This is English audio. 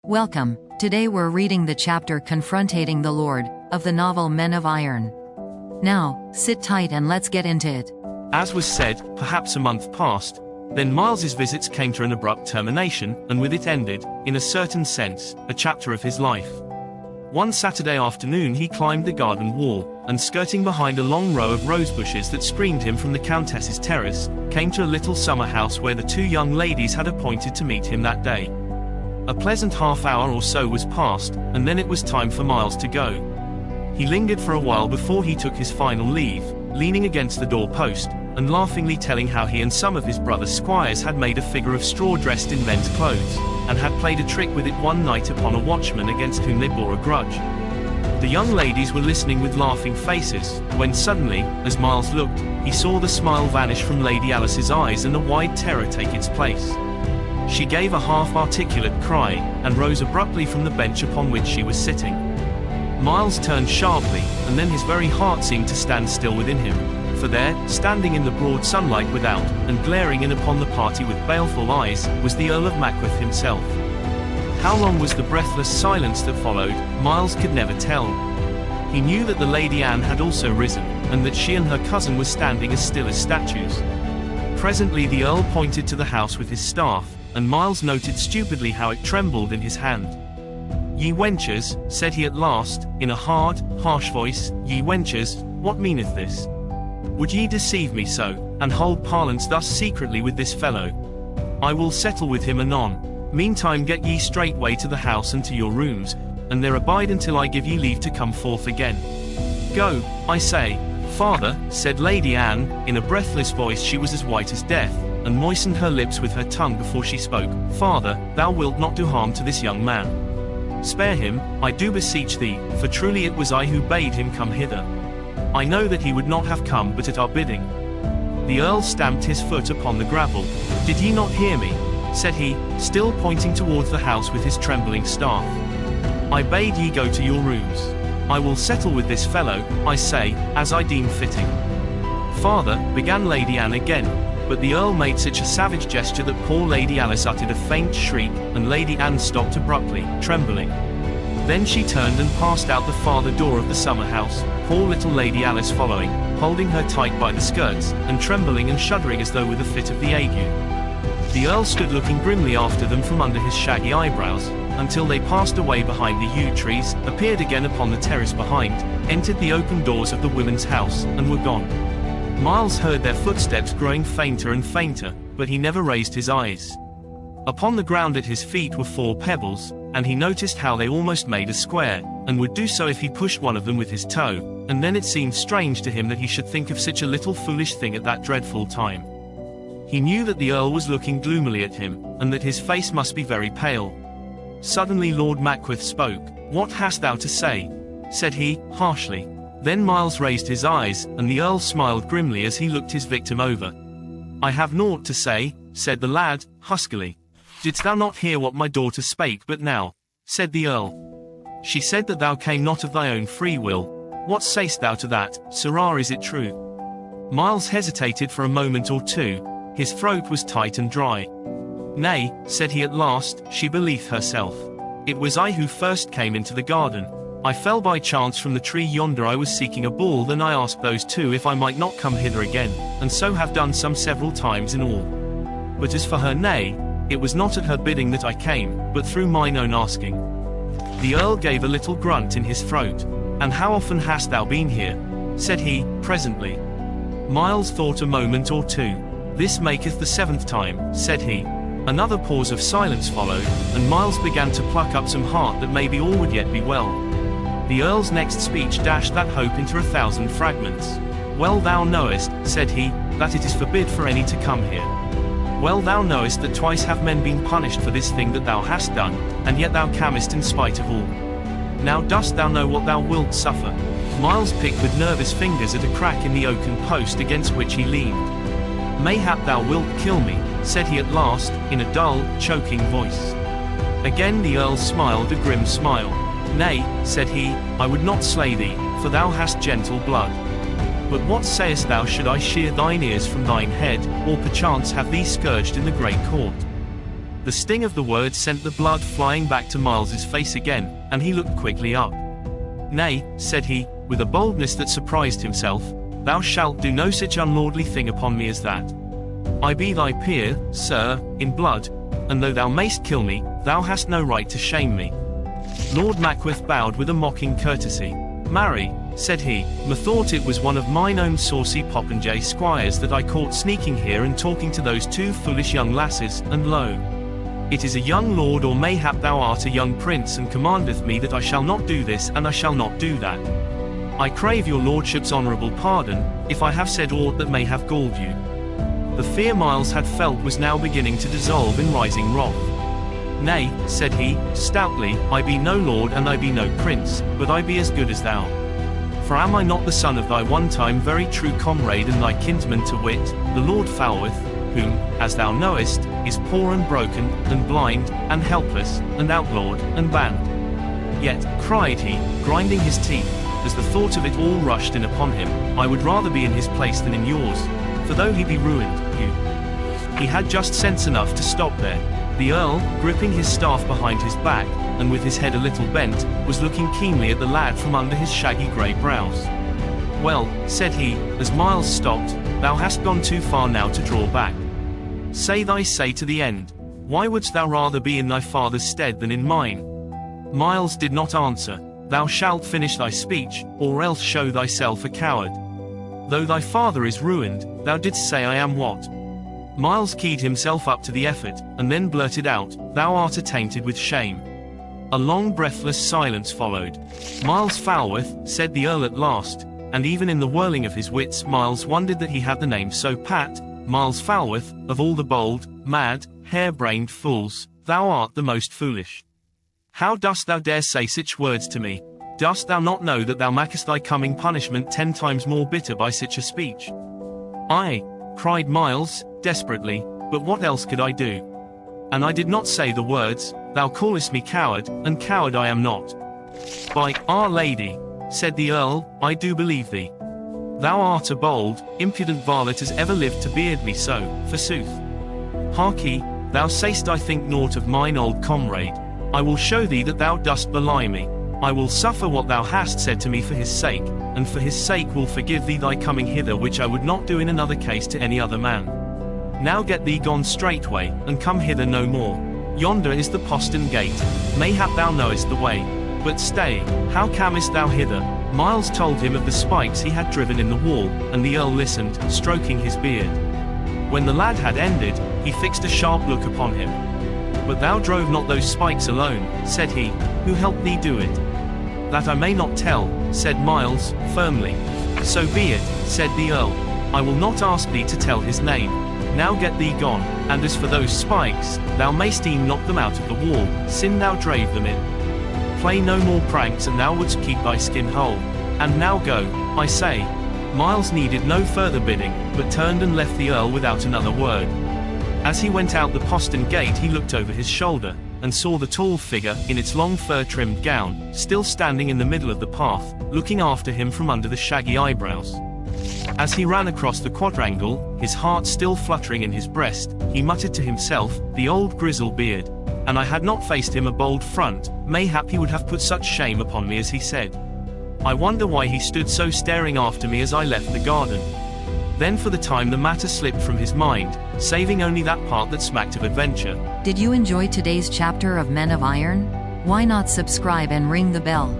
Welcome. Today we're reading the chapter Confrontating the Lord, of the novel Men of Iron. Now, sit tight and let's get into it. As was said, perhaps a month passed, then Miles's visits came to an abrupt termination, and with it ended, in a certain sense, a chapter of his life. One Saturday afternoon he climbed the garden wall, and skirting behind a long row of rose bushes that screened him from the Countess's terrace, came to a little summer house where the two young ladies had appointed to meet him that day. A pleasant half-hour or so was passed, and then it was time for Miles to go. He lingered for a while before he took his final leave, leaning against the door-post, and laughingly telling how he and some of his brother squires had made a figure of straw dressed in men's clothes, and had played a trick with it one night upon a watchman against whom they bore a grudge. The young ladies were listening with laughing faces, when suddenly, as Miles looked, he saw the smile vanish from Lady Alice's eyes and a wide terror take its place. She gave a half-articulate cry, and rose abruptly from the bench upon which she was sitting. Miles turned sharply, and then his very heart seemed to stand still within him, for there, standing in the broad sunlight without, and glaring in upon the party with baleful eyes, was the Earl of Mackworth himself. How long was the breathless silence that followed, Miles could never tell. He knew that the Lady Anne had also risen, and that she and her cousin were standing as still as statues. Presently the Earl pointed to the house with his staff, and Miles noted stupidly how it trembled in his hand. "Ye wenchers," said he at last, in a hard, harsh voice, "ye wenchers, what meaneth this? Would ye deceive me so, and hold parlance thus secretly with this fellow? I will settle with him anon. Meantime get ye straightway to the house and to your rooms, and there abide until I give ye leave to come forth again. Go, I say." "Father," said Lady Anne, in a breathless voice she was as white as death, and moistened her lips with her tongue before she spoke, "Father, thou wilt not do harm to this young man. Spare him, I do beseech thee, for truly it was I who bade him come hither. I know that he would not have come but at our bidding." The Earl stamped his foot upon the gravel. "Did ye not hear me?" said he, still pointing towards the house with his trembling staff. "I bade ye go to your rooms. I will settle with this fellow, I say, as I deem fitting." "Father," began Lady Anne again, but the Earl made such a savage gesture that poor Lady Alice uttered a faint shriek, and Lady Anne stopped abruptly, trembling. Then she turned and passed out the farther door of the summer house, poor little Lady Alice following, holding her tight by the skirts, and trembling and shuddering as though with a fit of the ague. The Earl stood looking grimly after them from under his shaggy eyebrows, until they passed away behind the yew trees, appeared again upon the terrace behind, entered the open doors of the women's house, and were gone. Miles heard their footsteps growing fainter and fainter, but he never raised his eyes. Upon the ground at his feet were 4 pebbles, and he noticed how they almost made a square, and would do so if he pushed one of them with his toe, and then it seemed strange to him that he should think of such a little foolish thing at that dreadful time. He knew that the Earl was looking gloomily at him, and that his face must be very pale. Suddenly Lord Mackworth spoke. "What hast thou to say?" said he, harshly. Then Miles raised his eyes, and the Earl smiled grimly as he looked his victim over. "I have naught to say," said the lad, huskily. "Didst thou not hear what my daughter spake but now?" said the Earl. "She said that thou came not of thy own free will. What sayst thou to that, sirrah, is it true?" Miles hesitated for a moment or two. His throat was tight and dry. "Nay," said he at last, "she believed herself. It was I who first came into the garden. I fell by chance from the tree yonder. I was seeking a ball, then I asked those two if I might not come hither again, and so have done some several times in all. But as for her, nay, it was not at her bidding that I came, but through mine own asking." The Earl gave a little grunt in his throat. "And how often hast thou been here?" said he, presently. Miles thought a moment or two. "This maketh the 7th time," said he. Another pause of silence followed, and Miles began to pluck up some heart that maybe all would yet be well. The Earl's next speech dashed that hope into 1,000 fragments. "Well thou knowest," said he, "that it is forbid for any to come here. Well thou knowest that twice have men been punished for this thing that thou hast done, and yet thou camest in spite of all. Now dost thou know what thou wilt suffer?" Miles picked with nervous fingers at a crack in the oaken post against which he leaned. "Mayhap thou wilt kill me," said he at last, in a dull, choking voice. Again the Earl smiled a grim smile. "Nay," said he, "I would not slay thee, for thou hast gentle blood. But what sayest thou should I shear thine ears from thine head, or perchance have thee scourged in the great court? The sting of the word sent the blood flying back to Miles's face again, and he looked quickly up. "Nay," said he, with a boldness that surprised himself, "thou shalt do no such unlordly thing upon me as that. I be thy peer, sir, in blood, and though thou mayst kill me, thou hast no right to shame me." Lord Mackworth bowed with a mocking courtesy. "Marry," said he, "methought it was one of mine own saucy popinjay squires that I caught sneaking here and talking to those two foolish young lasses, and lo! It is a young lord, or mayhap thou art a young prince, and commandeth me that I shall not do this and I shall not do that. I crave your lordship's honourable pardon, if I have said aught that may have galled you." The fear Miles had felt was now beginning to dissolve in rising wrath. "Nay," said he, stoutly, "I be no lord and I be no prince, but I be as good as thou. For am I not the son of thy one time very true comrade and thy kinsman, to wit, the Lord Falworth, whom, as thou knowest, is poor and broken, and blind, and helpless, and outlawed, and banned? Yet," cried he, grinding his teeth, as the thought of it all rushed in upon him, "I would rather be in his place than in yours, for though he be ruined, he had just sense enough to stop there." The Earl, gripping his staff behind his back, and with his head a little bent, was looking keenly at the lad from under his shaggy grey brows. "Well," said he, as Miles stopped, "thou hast gone too far now to draw back. Say thy say to the end. Why wouldst thou rather be in thy father's stead than in mine?" Miles did not answer. "Thou shalt finish thy speech, or else show thyself a coward. Though thy father is ruined, thou didst say I am what?" Miles keyed himself up to the effort, and then blurted out, "Thou art attainted with shame." A long breathless silence followed. "Miles Falworth," said the Earl at last, and even in the whirling of his wits Miles wondered that he had the name so pat. "Miles Falworth, of all the bold, mad, hair-brained fools, thou art the most foolish. How dost thou dare say such words to me? Dost thou not know that thou makest thy coming punishment 10 times more bitter by such a speech?" "Aye," cried Miles, desperately, "but what else could I do? And I did not say the words. Thou callest me coward, and coward I am not." "By Our Lady," said the Earl, "I do believe thee. Thou art a bold, impudent varlet as ever lived to beard me so, forsooth. Harkee, thou say'st I think naught of mine old comrade. I will show thee that thou dost belie me. I will suffer what thou hast said to me for his sake, and for his sake will forgive thee thy coming hither, which I would not do in another case to any other man. Now get thee gone straightway, and come hither no more. Yonder is the postern gate. Mayhap thou knowest the way. But stay, how camest thou hither?" Miles told him of the spikes he had driven in the wall, and the Earl listened, stroking his beard. When the lad had ended, he fixed a sharp look upon him. "But thou drove not those spikes alone," said he. "Who helped thee do it?" "That I may not tell," said Miles, firmly. "So be it," said the Earl. "I will not ask thee to tell his name. Now get thee gone, and as for those spikes, thou mayst e'en knock them out of the wall, sin thou drave them in. Play no more pranks and thou wouldst keep thy skin whole. And now go, I say." Miles needed no further bidding, but turned and left the Earl without another word. As he went out the postern gate he looked over his shoulder, and saw the tall figure, in its long fur-trimmed gown, still standing in the middle of the path, looking after him from under the shaggy eyebrows. As he ran across the quadrangle, his heart still fluttering in his breast, he muttered to himself, "The old grizzle beard. And I had not faced him a bold front, mayhap he would have put such shame upon me as he said. I wonder why he stood so staring after me as I left the garden." Then for the time the matter slipped from his mind, saving only that part that smacked of adventure. Did you enjoy today's chapter of Men of Iron? Why not subscribe and ring the bell?